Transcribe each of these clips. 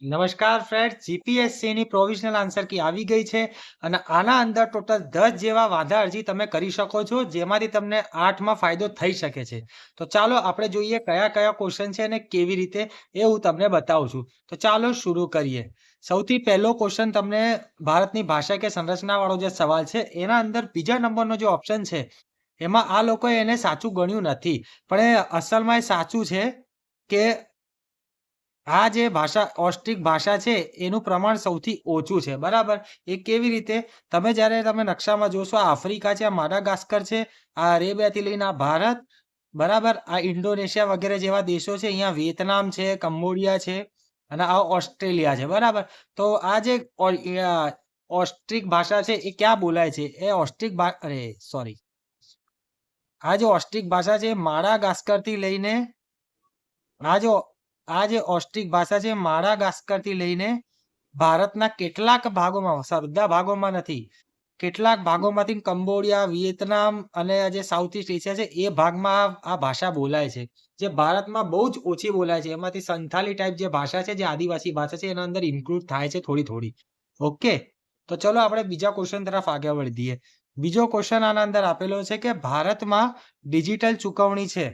નમસ્કાર friend, જીપીએસસીની provisional answer key આવી ગઈ છે અને આના અંદર ટોટલ 10 જેવા વાંધા અરજી તમે કરી શકો છો, જેમાંથી તમને 8માં ફાયદો થઈ શકે છે. તો ચાલો આપણે જોઈએ કયા કયા ક્વેશ્ચન છે અને કેવી રીતે એ હું તમને બતાવું છું. તો ચાલો શરૂ કરીએ. સૌથી પહેલો ક્વેશ્ચન તમને ભારતની ભાષા કે સંરચનાવાળો જે સવાલ છે, એના અંદર બીજા નંબરનો જે ઓપ્શન છે, એમાં આ લોકોએ એને સાચું ગણ્યું નથી. પણ એ અસલમાં એ સાચું છે કે આ જે ભાષા ઓસ્ટ્રિક ભાષા છે એનું પ્રમાણ સૌથી ઓછું છે, બરાબર. એ કેવી રીતે? જ્યારે તમે નકશામાં જોશો, આ આફ્રિકા છે, આ માડાગાસ્કર છે, આ અરેબિયાથી લઈને આ ભારત, બરાબર, આ ઇન્ડોનેશિયા વગેરે જેવા દેશો છે, અહીંયા વિયેતનામ છે, કંબોડિયા છે અને આ ઓસ્ટ્રેલિયા છે, બરાબર. તો આ જે ઓસ્ટ્રિક ભાષા છે એ ક્યાં બોલાય છે? એ ઓસ્ટ્રિક સોરી, આ જે ઓસ્ટ્રિક ભાષા છે માડાગાસ્કરથી લઈને આ જે ઓસ્ટ્રિક ભાષા છે માડાગાસ્કરથી લઈને ભારતના કેટલાક ભાગોમાં, બધા ભાગોમાં નથી, કેટલાક ભાગોમાંથી કંબોડિયા, વિયેતનામ અને જે સાઉથ ઈસ્ટ એશિયા છે એ ભાગમાં આ ભાષા બોલાય છે. જે ભારતમાં બહુ જ ઓછી બોલાય છે, એમાંથી સંથાલી ટાઈપ જે ભાષા છે, જે આદિવાસી ભાષા છે, એના અંદર ઇન્ક્લુડ થાય છે થોડી થોડી. ઓકે, તો ચલો આપણે બીજા ક્વેશ્ચન તરફ આગળ વધીએ. બીજો ક્વેશ્ચન આના અંદર આપેલો છે કે ભારતમાં ડિજિટલ ચુકવણી છે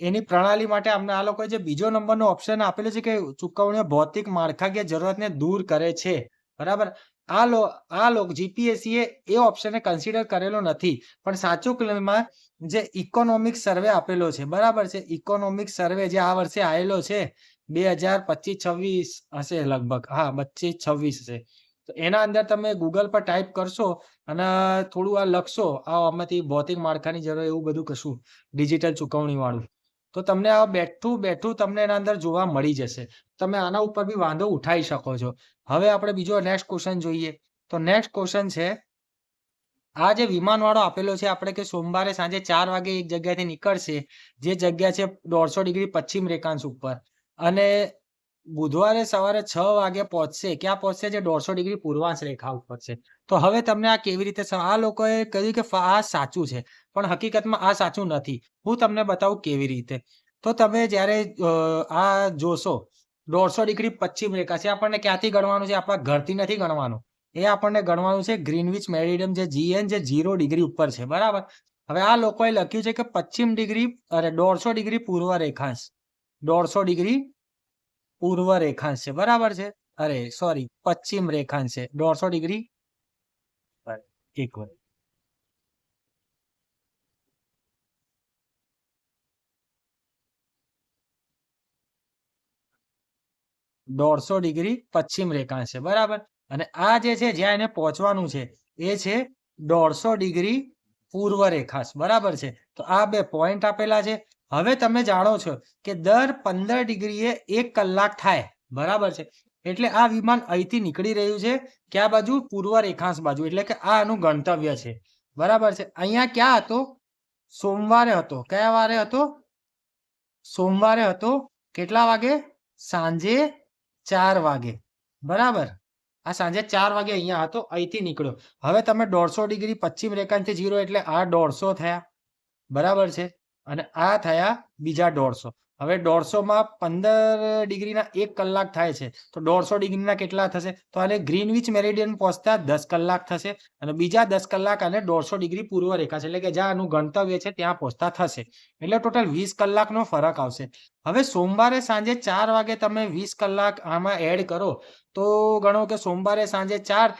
એની પ્રણાલી માટે અમને આ લોકોએ જે બીજો નંબરનો ઓપ્શન આપેલો છે કે ચુકવણીઓ ભૌતિક માળખાકીય જરૂરતને દૂર કરે છે, બરાબર. આ લોક જીપીએસસીએ એ ઓપ્શનને કન્સિડર કરેલો નથી, પણ સાચું ક્લેમમાં જે ઇકોનોમિક સર્વે આપેલો છે, બરાબર છે, ઇકોનોમિક સર્વે જે આ વર્ષે આવેલો છે 2025-26 હશે લગભગ, હા 25-26 છે. તો એના અંદર તમે ગૂગલ પર ટાઈપ કરશો અને થોડું આ લખશો, આમાંથી ભૌતિક માળખાની જરૂર એવું બધું કશું ડિજિટલ ચુકવણી વાળું, તો તમને આ બેઠું બેઠું તમને એના અંદર જોવા મળી જશે. તમે આના ઉપર બી વાંધો ઉઠાવી શકો છો. હવે આપણે બીજો નેક્સ્ટ ક્વેશ્ચન જોઈએ. તો નેક્સ્ટ ક્વેશ્ચન છે, આ જે વિમાનવાળો આપેલો છે આપણે કે સોમવારે સાંજે 4 વાગે એક જગ્યાએથી નીકળશે, જે જગ્યા છે 150 ડિગ્રી પશ્ચિમ રેખાંશ ઉપર, અને બુધવારે સવારે 6 વાગે પહોંચશે. ક્યાં પહોંચશે? જે 150 ડિગ્રી પૂર્વાંશ રેખા ઉપર છે. તો હવે તમને આ કેવી રીતે આ લોકોએ કહ્યું કે આ સાચું છે, પણ હકીકતમાં આ સાચું નથી. હું તમને બતાવું કેવી રીતે. તો તમે જ્યારે આ જોશો 150 ડિગ્રી પશ્ચિમ રેખા છે, આપણને ક્યાંથી ગણવાનું છે? આપણા ઘરથી નથી ગણવાનું, એ આપણને ગણવાનું છે ગ્રીનવિચ મેરિડિયમ જે GN જે 0 ડિગ્રી ઉપર છે, બરાબર. હવે આ લોકોએ લખ્યું છે કે પશ્ચિમ ડિગ્રી 150 ડિગ્રી પૂર્વ રેખાંશ, 150 ડિગ્રી પૂર્વ રેખાંશ છે, બરાબર છે. સોરી, પશ્ચિમ રેખાંશ છે 150 ડિગ્રી. એક વાર 150 ડિગ્રી પશ્ચિમ રેખાંશ છે, બરાબર. અને આ જે છે જ્યાં એને પહોંચવાનું છે એ છે 150 ડિગ્રી પૂર્વ રેખાંશ, બરાબર છે. તો આ બે પોઈન્ટ આપેલા છે. હવે તમે જાણો છો કે દર 15 ડિગ્રીએ 1 કલાક થાય, બરાબર છે. એટલે આ વિમાન અહીંથી નીકળી રહ્યું છે ક્યાં બાજુ? પૂર્વ રેખાંશ બાજુ, એટલે કે આ આનું ગંતવ્ય છે, બરાબર છે. અહીંયા ક્યાં હતો? સોમવારે હતો. કયા વારે હતો? સોમવારે હતો. કેટલા વાગે? સાંજે 4 વાગે, બરાબર. આ સાંજે 4 વાગે અહીંયા હતો, અહીંથી નીકળ્યો. હવે તમે 150 ડિગ્રી પશ્ચિમ રેખાંશથી 0 એટલે આ 150 થયા, બરાબર છે. અને આ થયા બીજા 150. હવે 150માં 15 ડિગ્રીના 1 કલાક થાય છે, તો 150 ડિગ્રીના કેટલા થશે? તો આને ગ્રીનવિચ મેરિડિયન પહોંચતા 10 કલાક થશે, અને બીજા 10 કલાક આને 150 ડિગ્રી પૂર્વ રેખાંશ, એટલે કે જ્યાં આનું ગંતવ્ય છે ત્યાં પહોંચતા થશે. એટલે ટોટલ 20 કલાકનો ફરક આવશે. હવે સોમવારે સાંજે 4 વાગે તમે 20 કલાક આમાં એડ કરો, તો ગણો કે સોમવારે સાંજે 4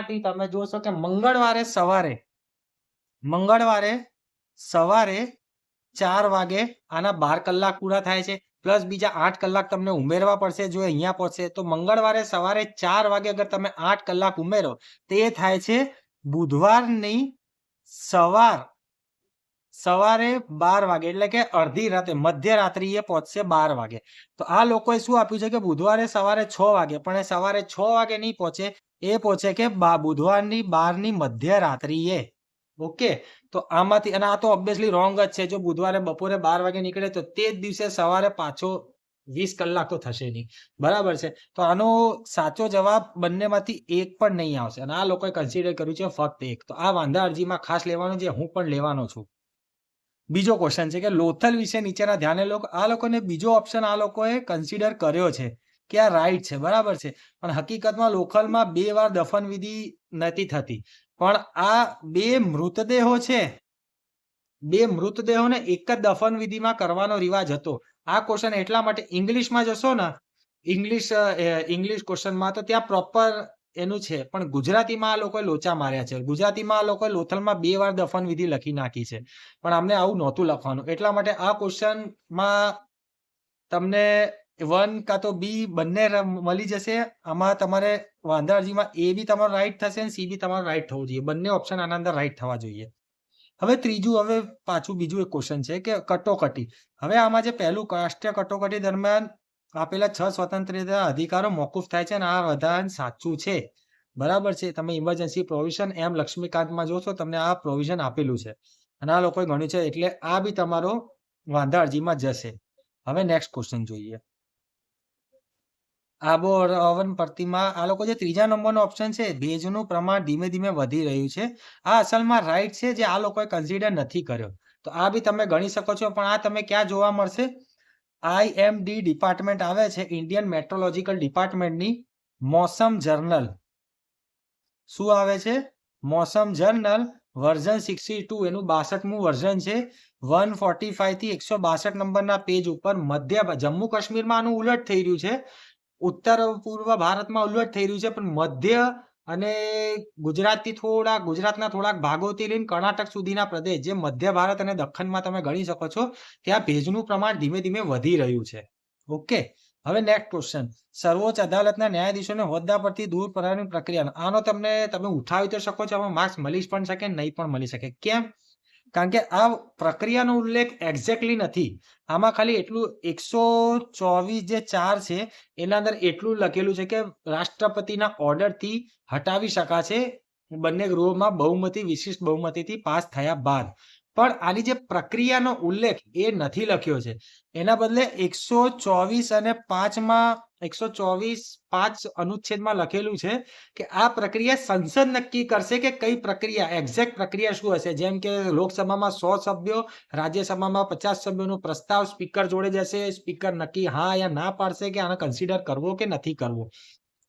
થી તમે જોશો કે મંગળવારે સવારે 4 વાગે આના 12 કલાક પૂરા થાય છે, પ્લસ બીજા 8 કલાક તમને ઉમેરવા પડશે જો અહીંયા પહોંચશે. તો મંગળવારે સવારે 4 વાગે અગર તમે 8 કલાક ઉમેરો, તે થાય છે બુધવારની સવારે 12 વાગે, એટલે કે અડધી રાતે, મધ્યરાત્રિએ પહોંચશે 12 વાગે. તો આ લોકોએ શું આપ્યું છે કે બુધવારે સવારે 6 વાગે, પણ એ સવારે 6 વાગે નહીં પહોંચે, એ પહોંચે કે બુધવારની 12ની મધ્યરાત્રિએ. ઓકે, તો આમાંથી, અને આ તો ઓબ્વિયસલી રોંગ જ છે. જો બુધવારે બપોરે 12 વાગે નીકળે તો તે જ દિવસે સવારે પાછો 20 કલાક તો થશે નહીં, બરાબર છે. તો આનો સાચો જવાબ બંનેમાંથી એક પણ નહીં આવશે, અને આ લોકોએ કન્સિડર કર્યું છે ફક્ત એક. તો આ વાંધા અરજીમાં ખાસ લેવાનું છે, હું પણ લેવાનો છું. બીજો ક્વેશ્ચન છે કે લોથલ વિશે નીચેના ધ્યાને આ લોકોને બીજો ઓપ્શન આ લોકોએ કન્સિડર કર્યો છે કે આ રાઈટ છે, બરાબર છે, પણ હકીકતમાં લોથલમાં 2 વાર દફન વિધિ નથી થતી. પણ આ 2 મૃતદેહો છે, 2 મૃતદેહોને એક જ દફન વિધિમાં કરવાનો રિવાજ હતો. આ ક્વેશ્ચન એટલા માટે ઇંગ્લિશમાં જશો ને, ઇંગ્લિશ ક્વેશ્ચનમાં તો ત્યાં પ્રોપર એનું છે, પણ ગુજરાતીમાં આ લોકોએ લોચા માર્યા છે. ગુજરાતીમાં આ લોકોએ લોથલમાં 2 વાર દફન વિધિ લખી નાખી છે, પણ અમને આવું નહોતું લખવાનું. એટલા માટે આ ક્વેશ્ચનમાં તમને 1 કાં તો બી બંને મળી જશે. આમાં તમારે વાંધા અરજીમાં એ બી તમારો રાઈટ થશે અને સી બી તમારો રાઈટ થવું જોઈએ. બંને ઓપ્શન આના અંદર રાઈટ થવા જોઈએ. હવે પાછું બીજું એક ક્વેશ્ચન છે કે કટોકટી. હવે આમાં જે પહેલું રાષ્ટ્રીય કટોકટી દરમિયાન આપેલા 6 સ્વતંત્રતા અધિકારો મોકૂફ થાય છે અને આ વિધાન સાચું છે, બરાબર છે. તમે ઇમરજન્સી પ્રોવિઝન એમ લક્ષ્મીકાંતમાં જોશો તમને આ પ્રોવિઝન આપેલું છે અને આ લોકોએ ગણ્યું છે, એટલે આ બી તમારો વાંધા અરજીમાં જશે. હવે નેક્સ્ટ ક્વેશ્ચન જોઈએ. આબોહવન પ્રતિમા આ લોકો જે 3જા નંબરનો ઓપ્શન છે, ભેજનું પ્રમાણ ધીમે ધીમે વધી રહ્યું છે, આ અસલમાં રાઈટ છે, જે આ લોકોએ કન્સિડર નથી કર્યો. તો આ બી તમે ગણી શકો છો, પણ આ તમે ક્યાં જોવા મળશે? IMD ડિપાર્ટમેન્ટ આવે છે, ઇન્ડિયન મેટ્રોલોજીકલ ડિપાર્ટમેન્ટની મોસમ જર્નલ. શું આવે છે? મોસમ જર્નલ વર્ઝન 62, એનું 62મું વર્ઝન છે. 145 થી 162 નંબરના પેજ ઉપર જમ્મુ કાશ્મીરમાં આનું ઉલટ થઈ રહ્યું છે, ઉત્તર પૂર્વ ભારતમાં ઉલટ થઈ રહ્યું છે, પણ મધ્ય અને ગુજરાતના થોડાક ભાગોથી લઈને કર્ણાટક સુધીના પ્રદેશ, જે મધ્ય ભારત અને દખ્ખણમાં તમે ગણી શકો છો, ત્યાં ભેજનું પ્રમાણ ધીમે ધીમે વધી રહ્યું છે. ઓકે, હવે નેક્સ્ટ ક્વેશ્ચન. સર્વોચ્ચ અદાલતના ન્યાયાધીશોને હોદ્દા પરથી દૂર કરવાની પ્રક્રિયા, આનો તમે ઉઠાવી તો શકો છો, આમાં માર્ક્સ મળી પણ શકે, નહીં પણ મળી શકે. કેમ? કારણ કે આ પ્રક્રિયાનો ઉલ્લેખ એક્ઝેક્ટલી નથી. આમાં ખાલી એટલું 124 જે 4 છે એના અંદર એટલું લખેલું છે કે રાષ્ટ્રપતિના ઓર્ડરથી હટાવી શકાશે બંને ગૃહોમાં બહુમતી, વિશિષ્ટ બહુમતીથી પાસ થયા બાદ. પણ આની જે પ્રક્રિયાનો ઉલ્લેખ એ નથી લખ્યો છે. એના બદલે 124 અને 5માં 124(5) અનુચ્છેદમાં લખેલું છે કે આ પ્રક્રિયા સંસદ નક્કી કરશે કે કઈ પ્રક્રિયા, એક્ઝેક્ટ પ્રક્રિયા શું હશે. જેમ કે લોકસભામાં 100 સભ્યો, રાજ્યસભામાં 50 સભ્યોનો પ્રસ્તાવ સ્પીકર જોડે જશે, સ્પીકર નક્કી હા યા ના પાડશે કે આને કન્સિડર કરવો કે નથી કરવો.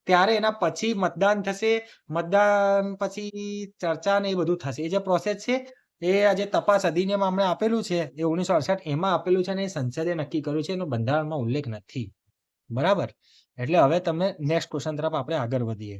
ત્યારે એના પછી મતદાન થશે, મતદાન પછી ચર્ચા ને એ બધું થશે. એ જે પ્રોસેસ છે એ આજે તપાસ અધિનિયમ આપણે આપેલું છે એ 1968 એમાં આપેલું છે અને સંસદે નક્કી કર્યું છે, એનો બંધારણમાં ઉલ્લેખ નથી. બરાબર, એટલે હવે તમે નેક્સ્ટ ક્વેશ્ચન તરફ આપણે આગળ વધીએ.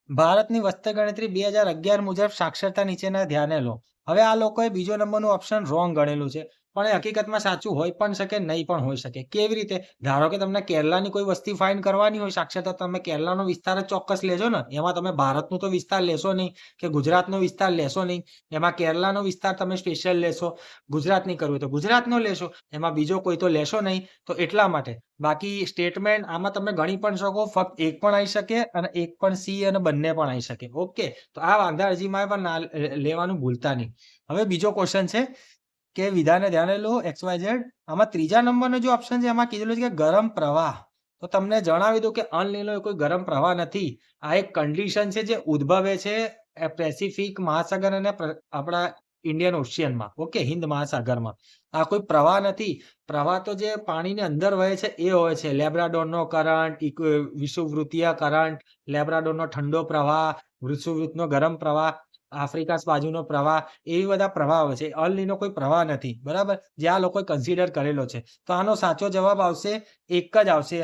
ભારતની વસ્તી ગણતરી 2011 મુજબ સાક્ષરતા નીચેના ધ્યાને લો. હવે આ લોકોએ બીજો નંબરનું ઓપ્શન રોંગ ગણેલું છે, પણ એ હકીકતમાં સાચું હોઈ પણ શકે, નહીં પણ હોઈ શકે. કેવી રીતે? ધારો કે તમને કેરલાની કોઈ વસ્તી ફાઇન્ડ કરવાની હોય સાક્ષરતા, તમે કેરલાનો વિસ્તાર જ ચોક્કસ લેજો ને. એમાં તમે ભારતનું તો વિસ્તાર લેશો નહીં કે ગુજરાતનો વિસ્તાર લેશો નહીં. એમાં કેરલાનો વિસ્તાર તમે સ્પેશિયલ લેશો. ગુજરાતની કરવું તો ગુજરાતનો લેશો, એમાં બીજો કોઈ તો લેશો નહીં. તો એટલા માટે બાકી સ્ટેટમેન્ટ આમાં તમે ગણી પણ શકો, ફક્ત એક પણ આવી શકે અને એક પણ સી અને બંને પણ આવી શકે. ઓકે, તો આ વાંધા અરજીમાં પણ લેવાનું ભૂલતા નહીં. હવે બીજો ક્વેશ્ચન છે કે વિધાને ધ્યાને લો XYZ. આમાં 3જા નંબરનો જે ઓપ્શન છે એમાં કીધેલું છે કે ગરમ પ્રવાહ. તો તમને જણાવી દઉં કે અલ નીનો કોઈ ગરમ પ્રવાહ નથી. આ એક કન્ડિશન છે જે ઉદ્ભવે છે પેસિફિક મહાસાગર અને આપણા ઇન્ડિયન ઓશિયનમાં. ઓકે, હિન્દ મહાસાગરમાં. આ કોઈ પ્રવાહ નથી. પ્રવાહ તો જે પાણીની અંદર વહે છે એ હોય છે. લેબ્રાડોરનો કરંટ, વિષુવવૃત્તીય કરંટ, લેબ્રાડોરનો ઠંડો પ્રવાહ, વિષુવવૃત્તનો ગરમ પ્રવાહ, આફ્રિકા બાજુનો પ્રવાહ, એવી બધા પ્રવાહ હોય છે. અલ નીનો કોઈ પ્રવાહ નથી, બરાબર, જે આ લોકોએ કન્સિડર કરેલો છે. તો આનો સાચો જવાબ આવશે એક જ આવશે.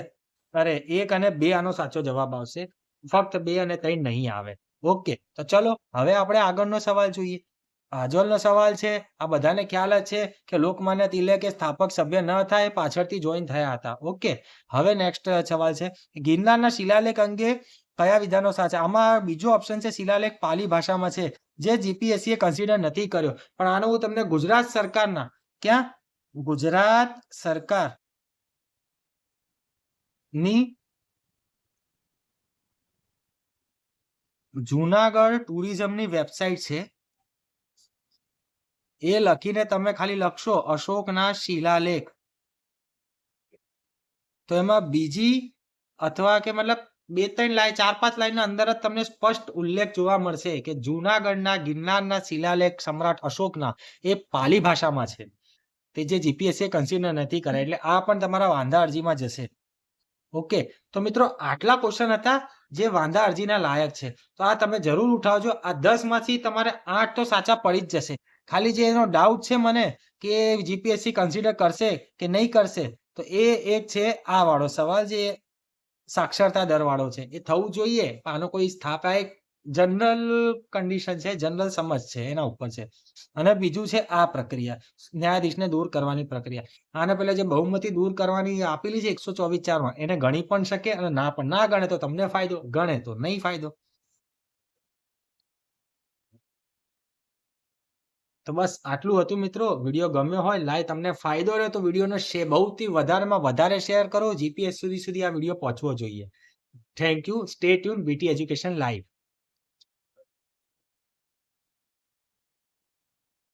1 અને 2 આનો સાચો જવાબ આવશે, ફક્ત 2 અને 3 નહીં આવે. ઓકે, તો ચલો હવે આપણે આગળનો સવાલ જોઈએ. આજોલનો સવાલ છે, આ બધાને ખ્યાલ જ છે કે લોકમાન્ય તિલકે સ્થાપક સભ્ય ન થાય, પાછળથી જોઈન થયા હતા. ઓકે, હવે નેક્સ્ટ સવાલ છે, ગિરનારના શિલાલેખ અંગે કયા વિધાનો સાચા? આમાં બીજો ઓપ્શન છે શિલાલેખ પાલી ભાષામાં છે, જે જીપીએસસીએ કન્સિડર નથી કર્યો. પણ આનો હું તમને ગુજરાત સરકારના ગુજરાત સરકારની જુનાગઢ ટુરિઝમની વેબસાઇટ છે, એ લખીને તમે ખાલી લખશો અશોકના શિલાલેખ, તો એમાં બીજી અથવા કે મતલબ 2-3 લાઈન 4-5 લાઈનના અંદર જ તમને સ્પષ્ટ ઉલ્લેખ જોવા મળશે કે જૂનાગઢના ગિરનારના શિલાલેખ સમ્રાટ અશોકના એ પાલી ભાષામાં છે. તે જે જીપીએસસી કન્સિડર નથી કર્યા એટલે આ પણ તમારા વાંધા અરજીમાં જશે. ઓકે, તો મિત્રો આટલા ક્વેશ્ચન હતા જે વાંધા અરજીના લાયક છે. તો આ તમે જરૂર ઉઠાવજો. આ 10 માંથી તમારે 8 તો સાચા પડી જ જશે. ખાલી જે એનો ડાઉટ છે મને કે જીપીએસસી કન્સિડર કરશે કે નહીં કરશે, તો એ એક છે આ વાળો સવાલ જે સાક્ષરતા દર વાળો છે. એ થવું જોઈએ. આનો કોઈ સ્થાપાયક જનરલ કન્ડિશન છે, જનરલ સમજ છે એના ઉપર છે. અને બીજું છે આ પ્રક્રિયા ન્યાયાધીશને દૂર કરવાની પ્રક્રિયા. આને પહેલા જે બહુમતી દૂર કરવાની આપેલી છે 124 માં, એને ગણી પણ શકે અને ના પણ. ના ગણે તો તમને ફાયદો, ગણે તો નહીં ફાયદો. તો બસ આટલું હતું મિત્રો. વિડીયો ગમ્યો હોય, લાઈક તમને ફાયદો રહે તો વિડીયોનો સૌથી વધારેમાં વધારે શેર કરો. જીપીએસ સુધી આ વિડીયો પહોંચવો જોઈએ. Thank you. Stay tune BT education live.